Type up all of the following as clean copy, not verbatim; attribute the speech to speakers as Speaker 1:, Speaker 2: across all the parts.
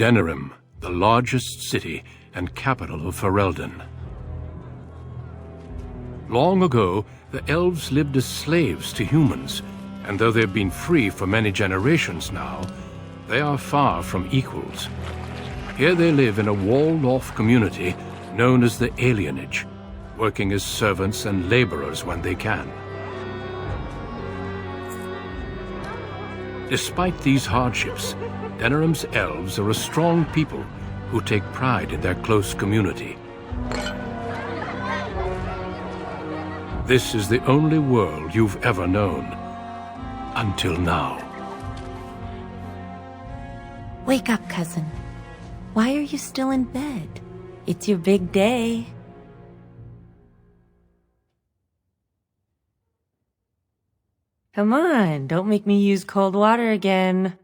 Speaker 1: Denerim, the largest city and capital of Ferelden. Long ago, the elves lived as slaves to humans, and though they've been free for many generations now, they are far from equals. Here they live in a walled-off community known as the Alienage, working as servants and laborers when they can. Despite these hardships, Denerim's elves are a strong people who take pride in their close community. This is the only world you've ever known. Until now.
Speaker 2: Wake up, cousin. Why are you still in bed? It's your big day. Come on, don't make me use cold water again.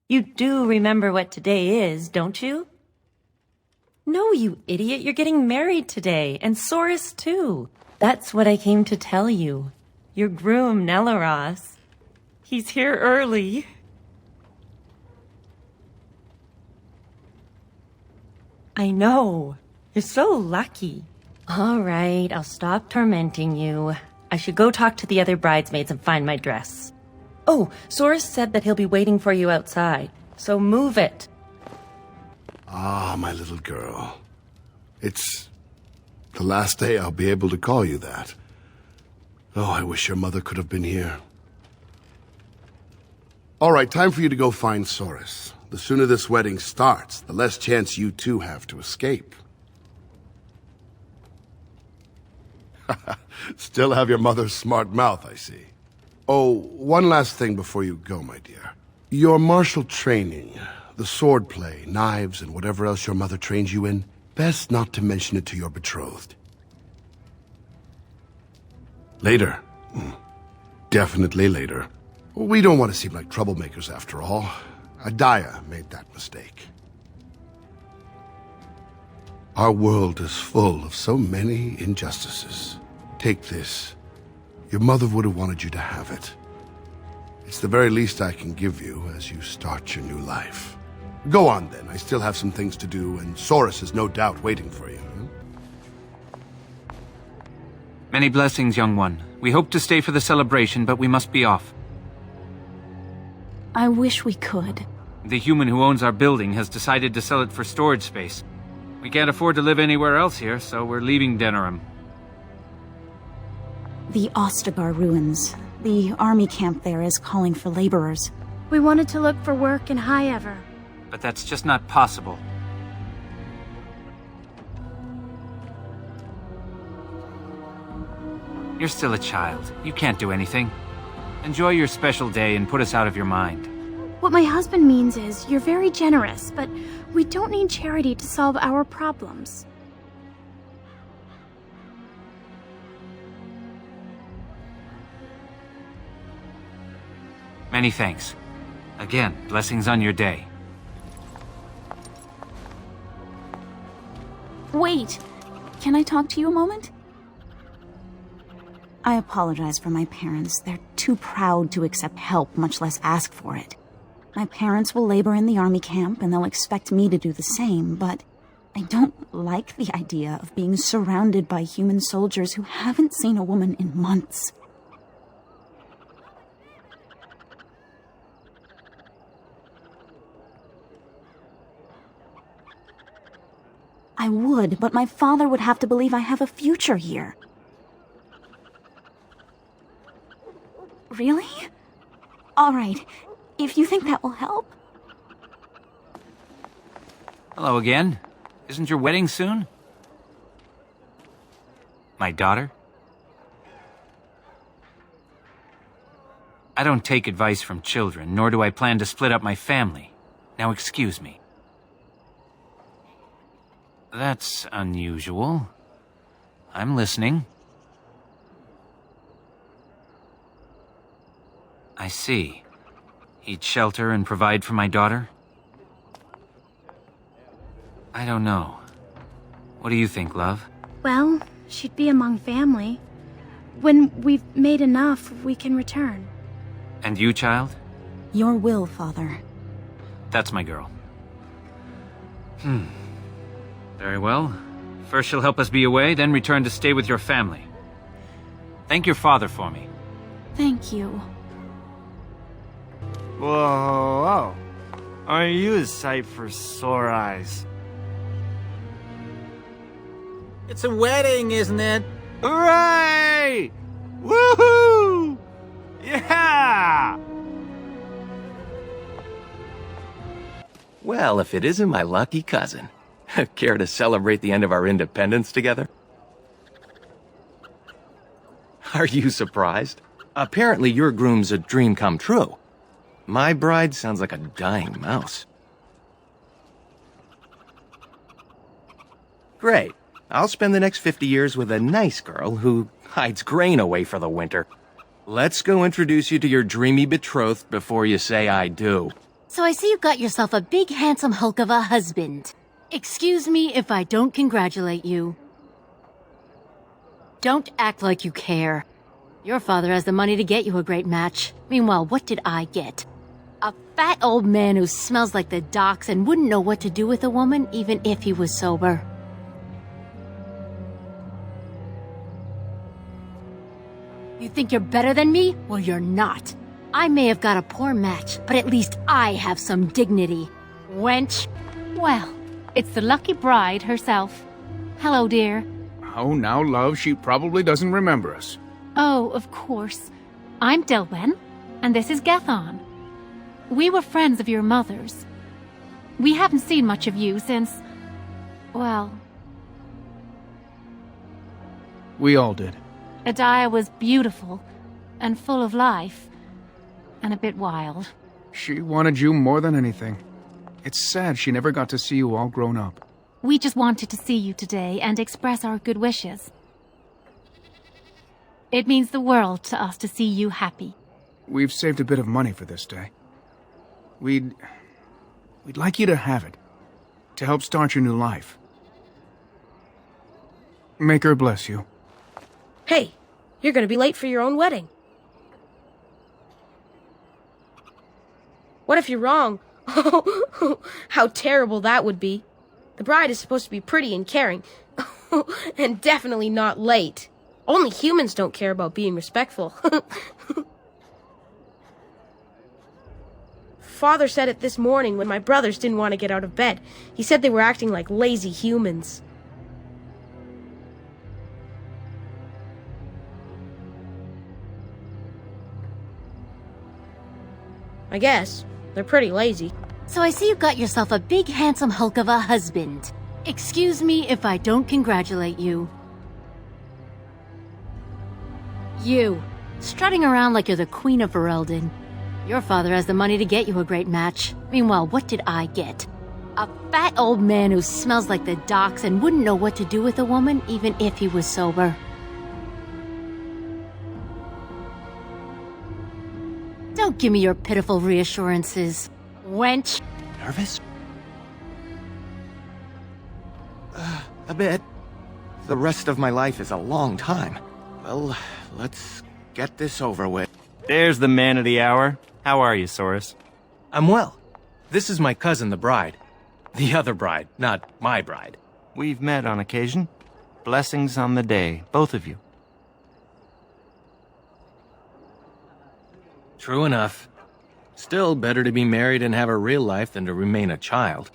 Speaker 2: You do remember what today is, don't you? No, you idiot, you're getting married today, and Soris too. That's what I came to tell you. Your groom, Nelaros. He's here early. I know. You're so lucky. All right, I'll stop tormenting you. I should go talk to the other bridesmaids and find my dress. Oh, Soris said that he'll be waiting for you outside, so move it.
Speaker 3: Ah, my little girl. It's the last day I'll be able to call you that. Oh, I wish your mother could have been here. All right, time for you to go find Soris. The sooner this wedding starts, the less chance you two have to escape. Still have your mother's smart mouth, I see. Oh, one last thing before you go, my dear. Your martial training, the swordplay, knives, and whatever else your mother trains you in, best not to mention it to your betrothed. Later. Definitely later. We don't want to seem like troublemakers after all. Adaya made that mistake. Our world is full of so many injustices. Take this. Your mother would have wanted you to have it. It's the very least I can give you as you start your new life. Go on then, I still have some things to do, and Soris is no doubt waiting for you.
Speaker 4: Many blessings, young one. We hope to stay for the celebration, but we must be off.
Speaker 5: I wish we could.
Speaker 4: The human who owns our building has decided to sell it for storage space. We can't afford to live anywhere else here, so we're leaving Denerim.
Speaker 5: The Ostagar ruins. The army camp there is calling for laborers.
Speaker 6: We wanted to look for work in High Ever.
Speaker 4: But that's just not possible. You're still a child. You can't do anything. Enjoy your special day and put us out of your mind.
Speaker 6: What my husband means is, you're very generous, but we don't need charity to solve our problems.
Speaker 4: Many thanks. Again, blessings on your day.
Speaker 5: Wait! Can I talk to you a moment? I apologize for my parents. They're too proud to accept help, much less ask for it. My parents will labor in the army camp, and they'll expect me to do the same, but I don't like the idea of being surrounded by human soldiers who haven't seen a woman in months. I would, but my father would have to believe I have a future here. Really? All right, if you think that will help.
Speaker 4: Hello again. Isn't your wedding soon? My daughter? I don't take advice from children, nor do I plan to split up my family. Now excuse me. That's unusual. I'm listening. I see. He'd shelter and provide for my daughter? I don't know. What do you think, love?
Speaker 6: Well, she'd be among family. When we've made enough, we can return.
Speaker 4: And you, child?
Speaker 5: Your will, Father.
Speaker 4: That's my girl. Very well. First she'll help us be away, then return to stay with your family. Thank your father for me.
Speaker 6: Thank you.
Speaker 7: Whoa. Aren't you a sight for sore eyes?
Speaker 8: It's a wedding, isn't it?
Speaker 7: Hooray! Woohoo! Yeah!
Speaker 9: Well, if it isn't my lucky cousin. Care to celebrate the end of our independence together? Are you surprised? Apparently your groom's a dream come true. My bride sounds like a dying mouse. Great. I'll spend the next 50 years with a nice girl who hides grain away for the winter. Let's go introduce you to your dreamy betrothed before you say I do.
Speaker 10: So I see you got yourself a big handsome hulk of a husband. Excuse me if I don't congratulate you. Don't act like you care. Your father has the money to get you a great match. Meanwhile, what did I get? A fat old man who smells like the docks and wouldn't know what to do with a woman even if he was sober. You think you're better than me? Well, you're not. I may have got a poor match, but at least I have some dignity. Wench.
Speaker 11: Well, it's the lucky bride herself. Hello, dear.
Speaker 1: Oh, now, love, she probably doesn't remember us.
Speaker 11: Oh, of course. I'm Dilwen, and this is Gathon. We were friends of your mother's. We haven't seen much of you since... well...
Speaker 1: We all did.
Speaker 11: Adiah was beautiful, and full of life, and a bit wild.
Speaker 1: She wanted you more than anything. It's sad she never got to see you all grown up.
Speaker 11: We just wanted to see you today and express our good wishes. It means the world to us to see you happy.
Speaker 1: We've saved a bit of money for this day. We'd like you to have it, to help start your new life. Make her bless you.
Speaker 12: Hey, you're gonna be late for your own wedding. What if you're wrong? How terrible that would be. The bride is supposed to be pretty and caring. And definitely not late. Only humans don't care about being respectful. Father said it this morning when my brothers didn't want to get out of bed. He said they were acting like lazy humans. I guess. They're pretty lazy.
Speaker 10: So I see you got yourself a big handsome hulk of a husband. Excuse me if I don't congratulate you. You, strutting around like you're the Queen of Ferelden. Your father has the money to get you a great match. Meanwhile, what did I get? A fat old man who smells like the docks and wouldn't know what to do with a woman even if he was sober. Don't give me your pitiful reassurances, wench.
Speaker 9: Nervous? A bit. The rest of my life is a long time. Well, let's get this over with.
Speaker 7: There's the man of the hour. How are you, Soris?
Speaker 9: I'm well. This is my cousin, the bride. The other bride, not my bride.
Speaker 7: We've met on occasion. Blessings on the day, both of you.
Speaker 9: True enough. Still better to be married and have a real life than to remain a child.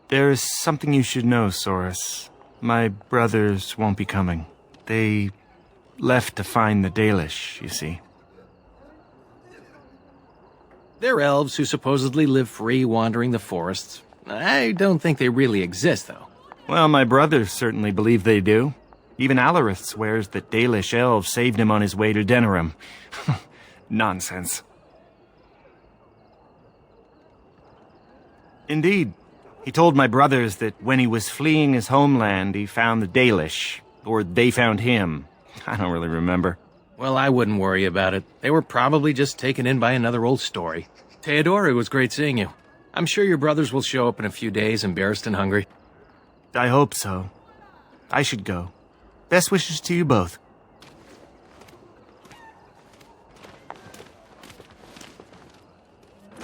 Speaker 7: There is something you should know, Soris. My brothers won't be coming. They left to find the Dalish, you see.
Speaker 9: They're elves who supposedly live free wandering the forests. I don't think they really exist, though.
Speaker 7: Well, my brothers certainly believe they do. Even Alarith swears that Dalish elves saved him on his way to Denerim. Nonsense. Indeed. He told my brothers that when he was fleeing his homeland, he found the Dalish. Or they found him. I don't really remember.
Speaker 9: Well, I wouldn't worry about it. They were probably just taken in by another old story. Theodore, it was great seeing you. I'm sure your brothers will show up in a few days, embarrassed and hungry.
Speaker 7: I hope so. I should go. Best wishes to you both.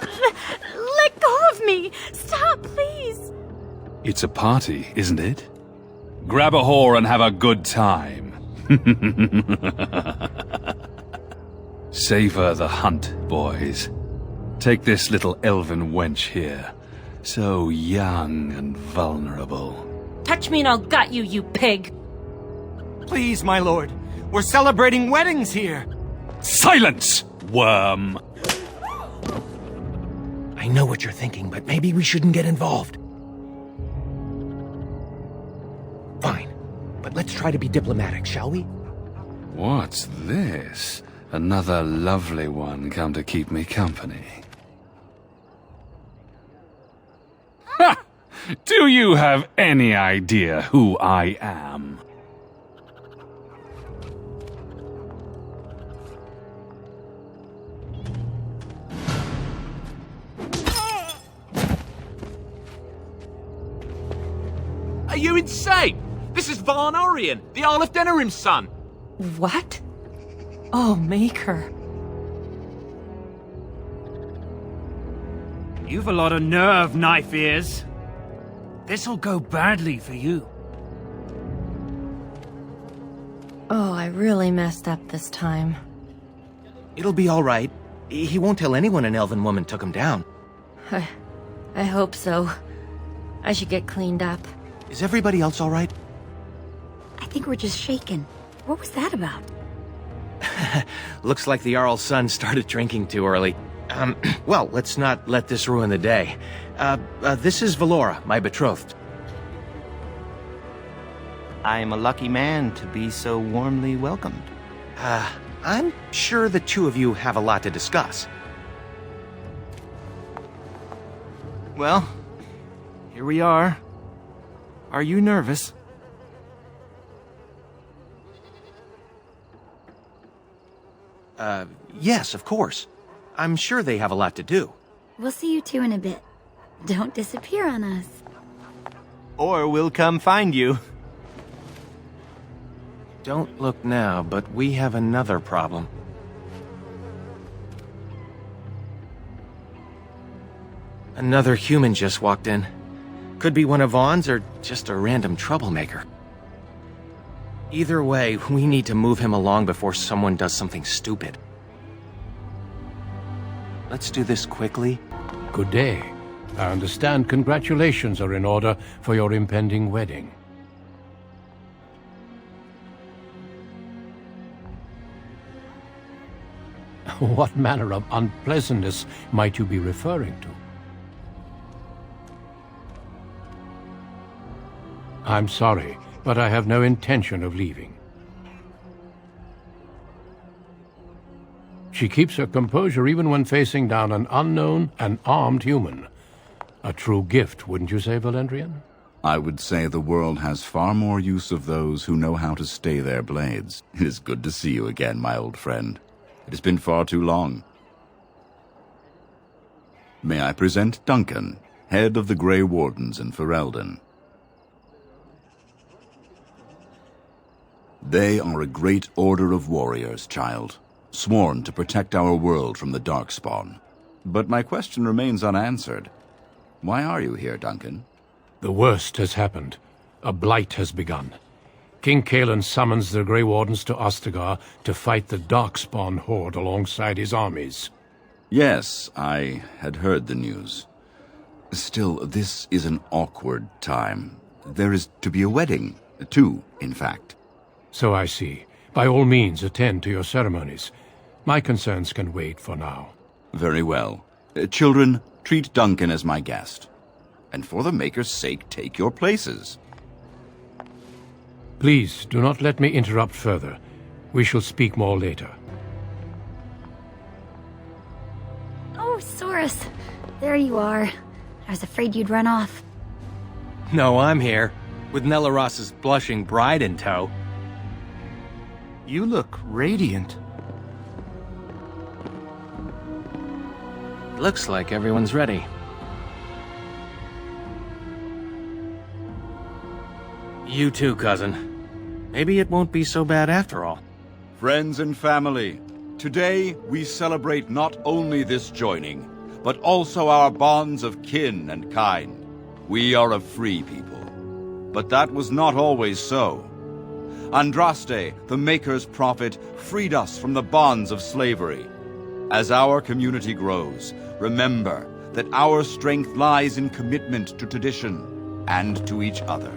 Speaker 6: Let go of me! Stop, please!
Speaker 13: It's a party, isn't it? Grab a whore and have a good time. Savor the hunt, boys. Take this little elven wench here. So young and vulnerable.
Speaker 2: Touch me and I'll gut you, you pig!
Speaker 7: Please, my lord. We're celebrating weddings here.
Speaker 13: Silence, worm!
Speaker 9: I know what you're thinking, but maybe we shouldn't get involved. Fine, but let's try to be diplomatic, shall we?
Speaker 13: What's this? Another lovely one come to keep me company. Ha! Do you have any idea who I am?
Speaker 14: Are you insane? This is Varn Orion, the Isle of Denerim's son.
Speaker 2: What? Oh, Maker.
Speaker 15: You've a lot of nerve, Knife Ears. This'll go badly for you.
Speaker 2: Oh, I really messed up this time.
Speaker 9: It'll be all right. He won't tell anyone an elven woman took him down.
Speaker 2: I hope so. I should get cleaned up.
Speaker 9: Is everybody else all right?
Speaker 5: I think we're just shaken. What was that about?
Speaker 9: Looks like the Jarl's son started drinking too early. Well, let's not let this ruin the day. This is Valora, my betrothed.
Speaker 7: I am a lucky man to be so warmly welcomed.
Speaker 9: I'm sure the two of you have a lot to discuss.
Speaker 7: Well, here we are. Are you nervous?
Speaker 9: Yes, of course. I'm sure they have a lot to do.
Speaker 5: We'll see you two in a bit. Don't disappear on us.
Speaker 7: Or we'll come find you.
Speaker 9: Don't look now, but we have another problem. Another human just walked in. Could be one of Vaughn's or just a random troublemaker. Either way, we need to move him along before someone does something stupid. Let's do this quickly.
Speaker 1: Good day. I understand congratulations are in order for your impending wedding. What manner of unpleasantness might you be referring to? I'm sorry, but I have no intention of leaving. She keeps her composure even when facing down an unknown and armed human. A true gift, wouldn't you say, Valendrian?
Speaker 16: I would say the world has far more use of those who know how to stay their blades. It is good to see you again, my old friend. It has been far too long. May I present Duncan, head of the Grey Wardens in Ferelden. They are a great order of warriors, child, sworn to protect our world from the Darkspawn. But my question remains unanswered. Why are you here, Duncan?
Speaker 1: The worst has happened. A blight has begun. King Cailan summons the Grey Wardens to Ostagar to fight the Darkspawn horde alongside his armies.
Speaker 16: Yes, I had heard the news. Still, this is an awkward time. There is to be a wedding. Two, in fact.
Speaker 1: So I see. By all means, attend to your ceremonies. My concerns can wait for now.
Speaker 16: Very well. Children, treat Duncan as my guest. And for the Maker's sake, take your places.
Speaker 1: Please, do not let me interrupt further. We shall speak more later.
Speaker 5: Oh, Saurus. There you are. I was afraid you'd run off.
Speaker 9: No, I'm here, with Nellaros's blushing bride in tow.
Speaker 7: You look radiant.
Speaker 9: Looks like everyone's ready. You too, cousin. Maybe it won't be so bad after all.
Speaker 16: Friends and family, today we celebrate not only this joining, but also our bonds of kin and kind. We are a free people. But that was not always so. Andraste, the Maker's prophet, freed us from the bonds of slavery. As our community grows, remember that our strength lies in commitment to tradition and to each other.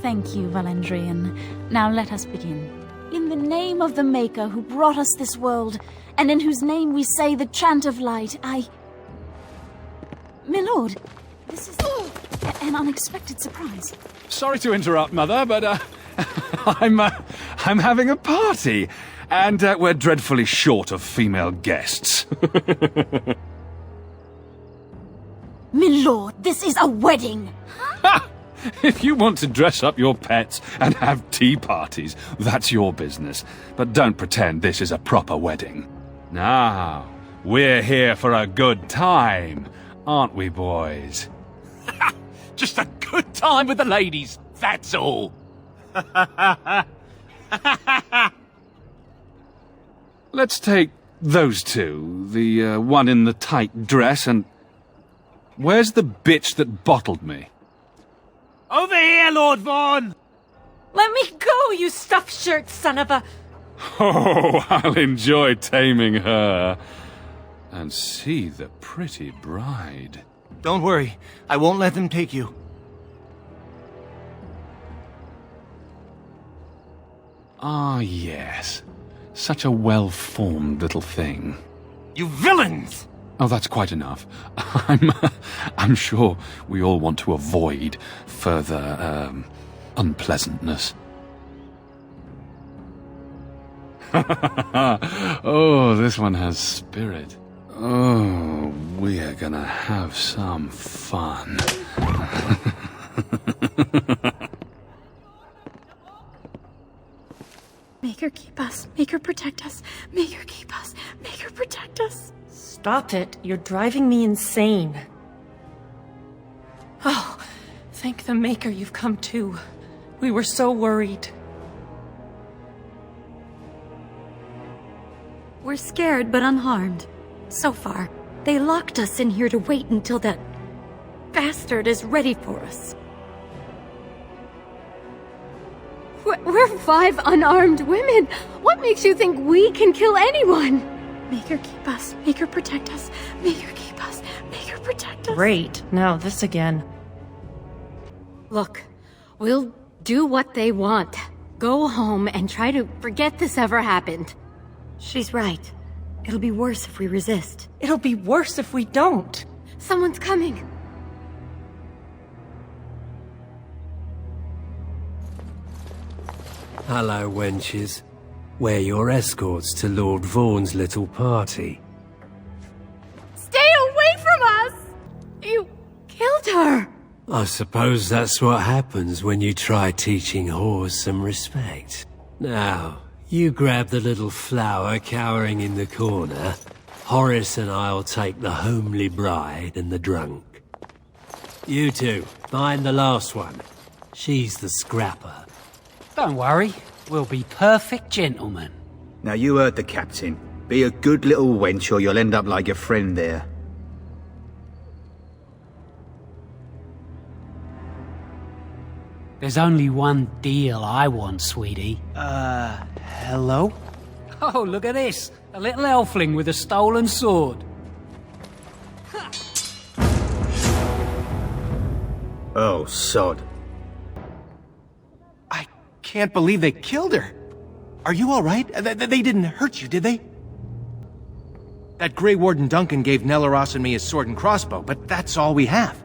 Speaker 5: Thank you, Valandrian. Now let us begin. In the name of the Maker who brought us this world, and in whose name we say the chant of light, My lord, this is an unexpected surprise.
Speaker 13: Sorry to interrupt, Mother, but I'm having a party, and we're dreadfully short of female guests.
Speaker 5: My lord, this is a wedding!
Speaker 13: If you want to dress up your pets and have tea parties, that's your business. But don't pretend this is a proper wedding. Now, we're here for a good time, aren't we, boys?
Speaker 14: Just a good time with the ladies, that's all.
Speaker 13: Let's take those two, the one in the tight dress and... Where's the bitch that bottled me?
Speaker 15: Over here, Lord Vaughn!
Speaker 2: Let me go, you stuffed shirt son of a...
Speaker 13: Oh, I'll enjoy taming her. And see the pretty bride.
Speaker 7: Don't worry, I won't let them take you.
Speaker 13: Ah, yes. Such a well-formed little thing.
Speaker 15: You villains!
Speaker 13: Oh, that's quite enough. I'm sure we all want to avoid further, unpleasantness. Oh, this one has spirit. Oh, we're gonna have some fun.
Speaker 6: Make her keep us. Make her protect us. Make her keep us. Make her protect us.
Speaker 2: Stop it. You're driving me insane. Oh, thank the Maker you've come too. We were so worried.
Speaker 17: We're scared but unharmed. So far, they locked us in here to wait until that bastard is ready for us.
Speaker 6: We're 5 unarmed women. What makes you think we can kill anyone? Make her keep us. Make her protect us. Make her keep us. Make her protect us.
Speaker 2: Great. Now this again.
Speaker 10: Look, we'll do what they want. Go home and try to forget this ever happened.
Speaker 17: She's right. It'll be worse if we resist.
Speaker 2: It'll be worse if we don't.
Speaker 10: Someone's coming.
Speaker 18: Hello, wenches. We're your escorts to Lord Vaughn's little party.
Speaker 6: Stay away from us! You killed her!
Speaker 18: I suppose that's what happens when you try teaching whores some respect. Now, you grab the little flower cowering in the corner. Horace and I'll take the homely bride and the drunk. You two, mind the last one. She's the scrapper.
Speaker 19: Don't worry, we'll be perfect gentlemen.
Speaker 20: Now you heard the captain. Be a good little wench or you'll end up like your friend there.
Speaker 19: There's only one deal I want, sweetie.
Speaker 7: Hello?
Speaker 19: Oh, look at this. A little elfling with a stolen sword.
Speaker 20: Oh, sod.
Speaker 7: Can't believe they killed her. Are you all right? They didn't hurt you, did they? That Grey Warden Duncan gave Nelaros and me his sword and crossbow, but that's all we have.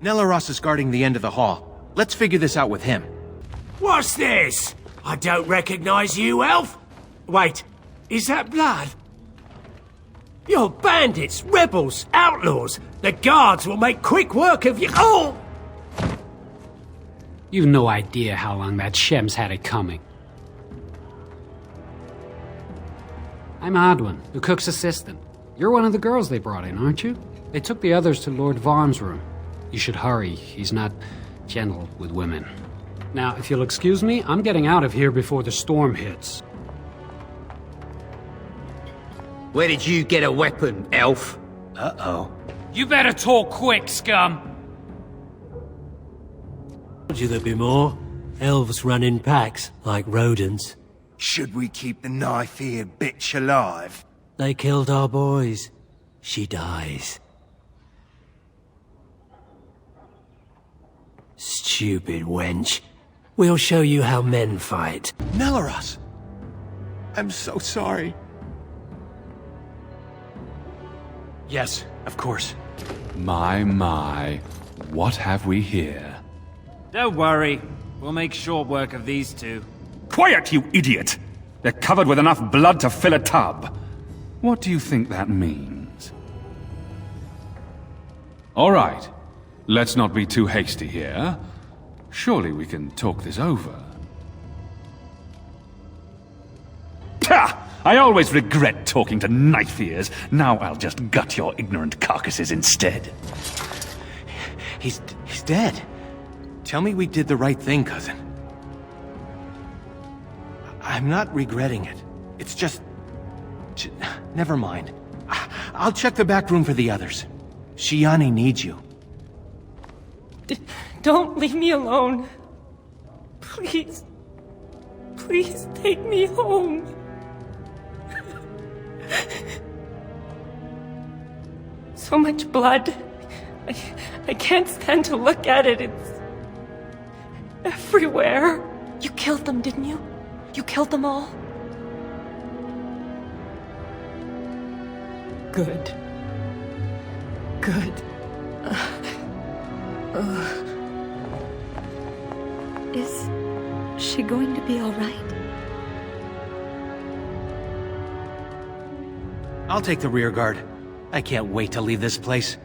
Speaker 7: Nelaros is guarding the end of the hall. Let's figure this out with him.
Speaker 18: What's this? I don't recognize you, elf. Wait, is that blood? You're bandits, rebels, outlaws. The guards will make quick work of you. Oh!
Speaker 19: You've no idea how long that Shem's had it coming. I'm Adwin, the cook's assistant. You're one of the girls they brought in, aren't you? They took the others to Lord Vaughn's room. You should hurry. He's not gentle with women. Now, if you'll excuse me, I'm getting out of here before the storm hits.
Speaker 20: Where did you get a weapon, elf?
Speaker 7: Uh-oh.
Speaker 15: You better talk quick, scum!
Speaker 18: Told you there'd be more. Elves run in packs, like rodents.
Speaker 7: Should we keep the knife-eared bitch alive?
Speaker 18: They killed our boys. She dies. Stupid wench. We'll show you how men fight.
Speaker 7: Neleros! I'm so sorry. Yes, of course.
Speaker 13: My, what have we here?
Speaker 15: Don't worry. We'll make short work of these two.
Speaker 13: Quiet, you idiot! They're covered with enough blood to fill a tub. What do you think that means? All right. Let's not be too hasty here. Surely we can talk this over. Pah! I always regret talking to knife ears. Now I'll just gut your ignorant carcasses instead.
Speaker 7: He's dead. Tell me we did the right thing, cousin. I'm not regretting it. It's just... Never mind. I'll check the back room for the others. Shani needs you.
Speaker 2: Don't leave me alone. Please. Please take me home. So much blood. I can't stand to look at it. It's everywhere. You killed them, didn't you? You killed them all? Good. Good.
Speaker 17: Is she going to be all right?
Speaker 7: I'll take the rear guard. I can't wait to leave this place.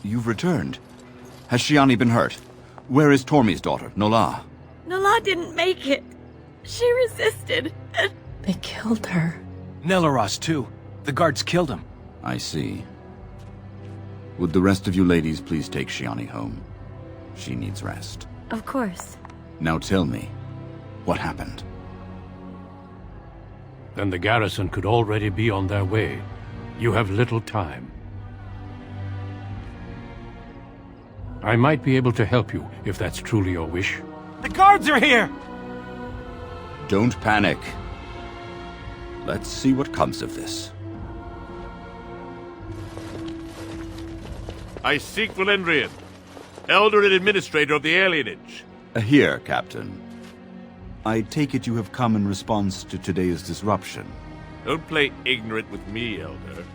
Speaker 16: You've returned. Has Shani been hurt? Where is Tormi's daughter, Nola?
Speaker 17: Nola didn't make it. She resisted.
Speaker 2: They killed her.
Speaker 7: Neleros, too. The guards killed him.
Speaker 16: I see. Would the rest of you ladies please take Shani home? She needs rest.
Speaker 17: Of course.
Speaker 16: Now tell me, what happened?
Speaker 1: Then the garrison could already be on their way. You have little time. I might be able to help you, if that's truly your wish.
Speaker 7: The guards are here!
Speaker 16: Don't panic. Let's see what comes of this.
Speaker 21: I seek Valendrian, Elder and Administrator of the Alienage.
Speaker 16: Here, Captain. I take it you have come in response to today's disruption.
Speaker 21: Don't play ignorant with me, Elder.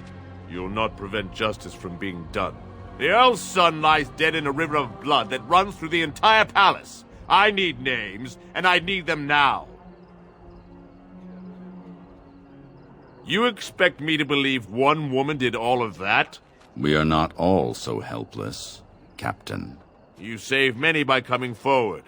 Speaker 21: You'll not prevent justice from being done. The Earl's son lies dead in a river of blood that runs through the entire palace. I need names, and I need them now. You expect me to believe one woman did all of that?
Speaker 16: We are not all so helpless, Captain.
Speaker 21: You saved many by coming forward.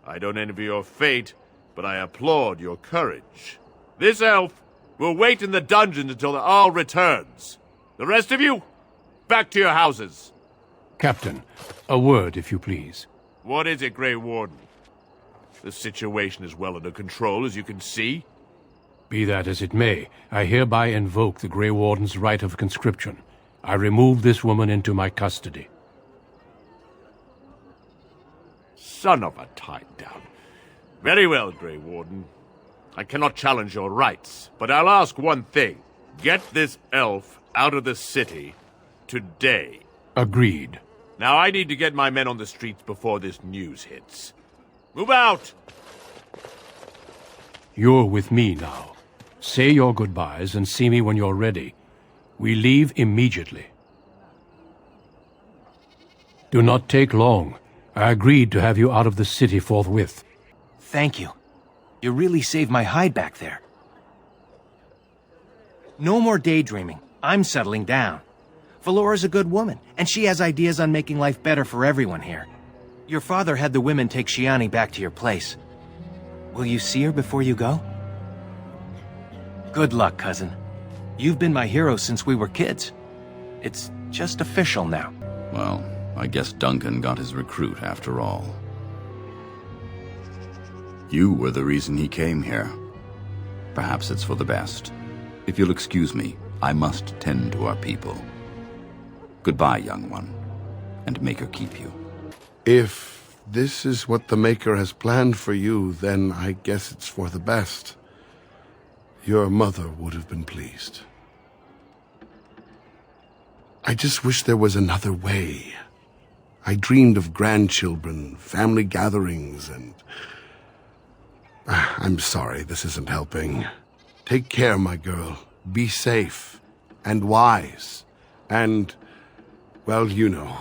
Speaker 21: I don't envy your fate, but I applaud your courage. This elf will wait in the dungeons until the Earl returns. The rest of you, back to your houses.
Speaker 1: Captain, a word, if you please.
Speaker 21: What is it, Grey Warden? The situation is well under control, as you can see.
Speaker 1: Be that as it may, I hereby invoke the Grey Warden's right of conscription. I remove this woman into my custody.
Speaker 21: Son of a tie-down. Very well, Grey Warden. I cannot challenge your rights, but I'll ask one thing. Get this elf out of the city today.
Speaker 1: Agreed.
Speaker 21: Now I need to get my men on the streets before this news hits. Move out!
Speaker 1: You're with me now. Say your goodbyes and see me when you're ready. We leave immediately. Do not take long. I agreed to have you out of the city forthwith.
Speaker 7: Thank you. You really saved my hide back there. No more daydreaming. I'm settling down. Valora's a good woman, and she has ideas on making life better for everyone here. Your father had the women take Shani back to your place. Will you see her before you go? Good luck, cousin. You've been my hero since we were kids. It's just official now.
Speaker 16: Well, I guess Duncan got his recruit after all. You were the reason he came here. Perhaps it's for the best. If you'll excuse me, I must tend to our people. Goodbye, young one, and Maker keep you.
Speaker 3: If this is what the Maker has planned for you, then I guess it's for the best. Your mother would have been pleased. I just wish there was another way. I dreamed of grandchildren, family gatherings, and... I'm sorry, this isn't helping. Take care, my girl. Be safe and wise. And, well, you know.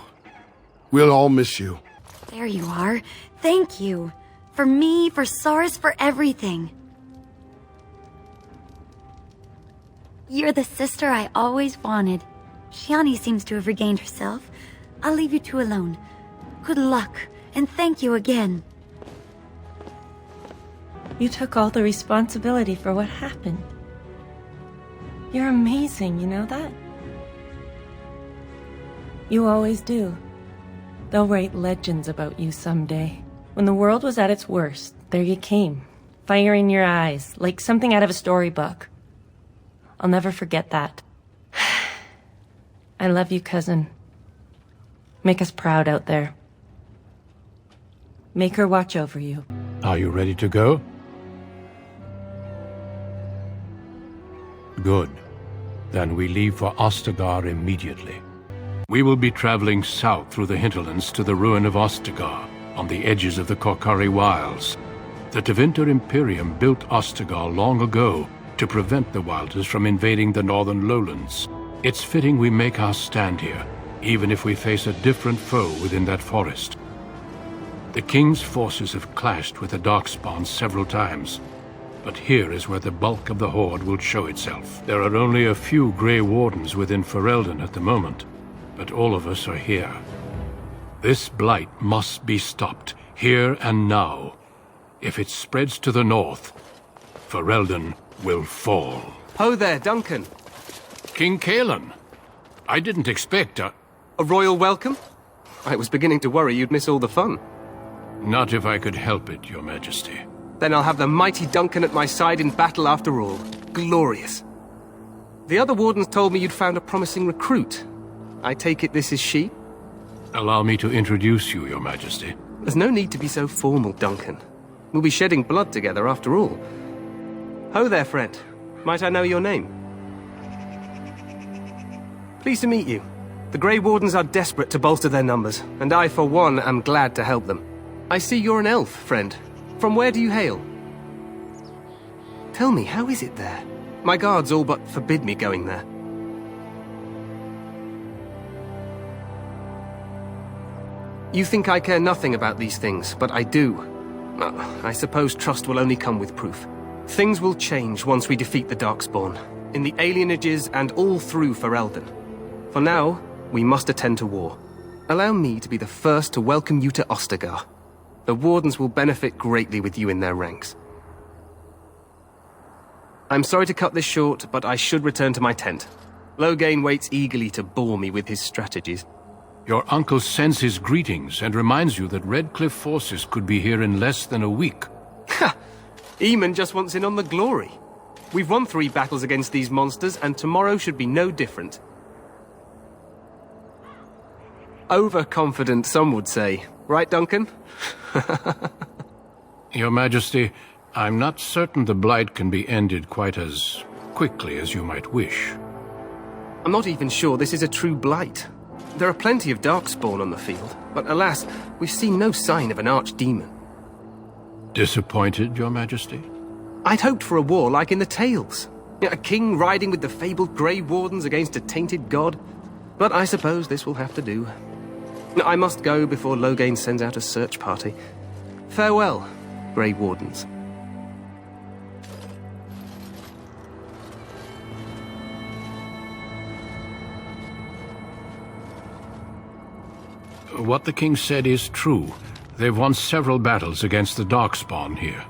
Speaker 3: We'll all miss you.
Speaker 17: There you are. Thank you. For me, for Saris, for everything. You're the sister I always wanted. Shani seems to have regained herself. I'll leave you two alone. Good luck, and thank you again.
Speaker 2: You took all the responsibility for what happened. You're amazing, you know that? You always do. They'll write legends about you someday. When the world was at its worst, there you came. Fire in your eyes, like something out of a storybook. I'll never forget that. I love you, cousin. Make us proud out there. Make her watch over you.
Speaker 1: Are you ready to go? Good. Then we leave for Ostagar immediately. We will be traveling south through the hinterlands to the ruin of Ostagar, on the edges of the Korkari Wilds. The Tevinter Imperium built Ostagar long ago to prevent the Wilders from invading the northern lowlands. It's fitting we make our stand here, even if we face a different foe within that forest. The King's forces have clashed with the Darkspawn several times, but here is where the bulk of the Horde will show itself. There are only a few Grey Wardens within Ferelden at the moment, but all of us are here. This blight must be stopped, here and now. If it spreads to the north, Ferelden will fall.
Speaker 22: Ho there, Duncan.
Speaker 1: King Kaelan. I didn't expect a
Speaker 22: royal welcome? I was beginning to worry you'd miss all the fun.
Speaker 1: Not if I could help it, Your Majesty.
Speaker 22: Then I'll have the mighty Duncan at my side in battle after all. Glorious. The other wardens told me you'd found a promising recruit. I take it this is she?
Speaker 1: Allow me to introduce you, Your Majesty.
Speaker 22: There's no need to be so formal, Duncan. We'll be shedding blood together after all. Ho there, friend. Might I know your name? Pleased to meet you. The Grey Wardens are desperate to bolster their numbers, and I, for one, am glad to help them. I see you're an elf, friend. From where do you hail? Tell me, how is it there? My guards all but forbid me going there. You think I care nothing about these things, but I do. I suppose trust will only come with proof. Things will change once we defeat the Darkspawn, in the alienages and all through Ferelden. For now, we must attend to war. Allow me to be the first to welcome you to Ostagar. The Wardens will benefit greatly with you in their ranks. I'm sorry to cut this short, but I should return to my tent. Loghain waits eagerly to bore me with his strategies.
Speaker 1: Your uncle sends his greetings and reminds you that Redcliffe forces could be here in less than a week.
Speaker 22: Ha! Eamon just wants in on the glory. We've won 3 battles against these monsters, and tomorrow should be no different. Overconfident, some would say. Right, Duncan?
Speaker 1: Your Majesty, I'm not certain the Blight can be ended quite as quickly as you might wish.
Speaker 22: I'm not even sure this is a true Blight. There are plenty of Darkspawn on the field, but alas, we've seen no sign of an archdemon.
Speaker 1: Disappointed, Your Majesty?
Speaker 22: I'd hoped for a war like in the tales. A king riding with the fabled Grey Wardens against a tainted god. But I suppose this will have to do. I must go before Loghain sends out a search party. Farewell, Grey Wardens.
Speaker 1: What the king said is true. They've won several battles against the Darkspawn here.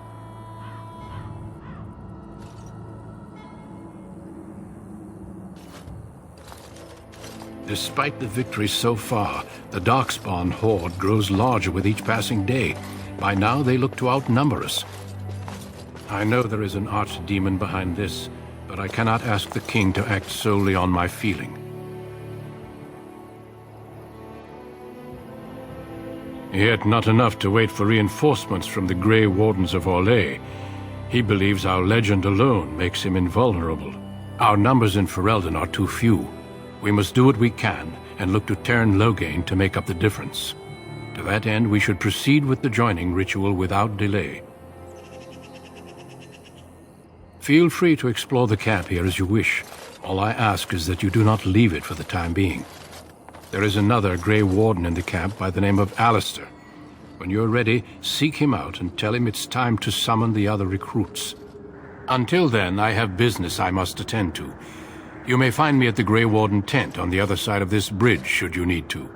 Speaker 1: Despite the victories so far, the Darkspawn horde grows larger with each passing day. By now, they look to outnumber us. I know there is an archdemon behind this, but but I cannot ask the king to act solely on my feeling. Yet not enough to wait for reinforcements from the Grey Wardens of Orlais. He believes our legend alone makes him invulnerable. Our numbers in Ferelden are too few. We must do what we can, and look to Teyrn Loghain to make up the difference. To that end, we should proceed with the joining ritual without delay. Feel free to explore the camp here as you wish. All I ask is that you do not leave it for the time being. There is another Grey Warden in the camp by the name of Alistair. When you're ready, seek him out and tell him it's time to summon the other recruits. Until then, I have business I must attend to. You may find me at the Grey Warden tent on the other side of this bridge, should you need to.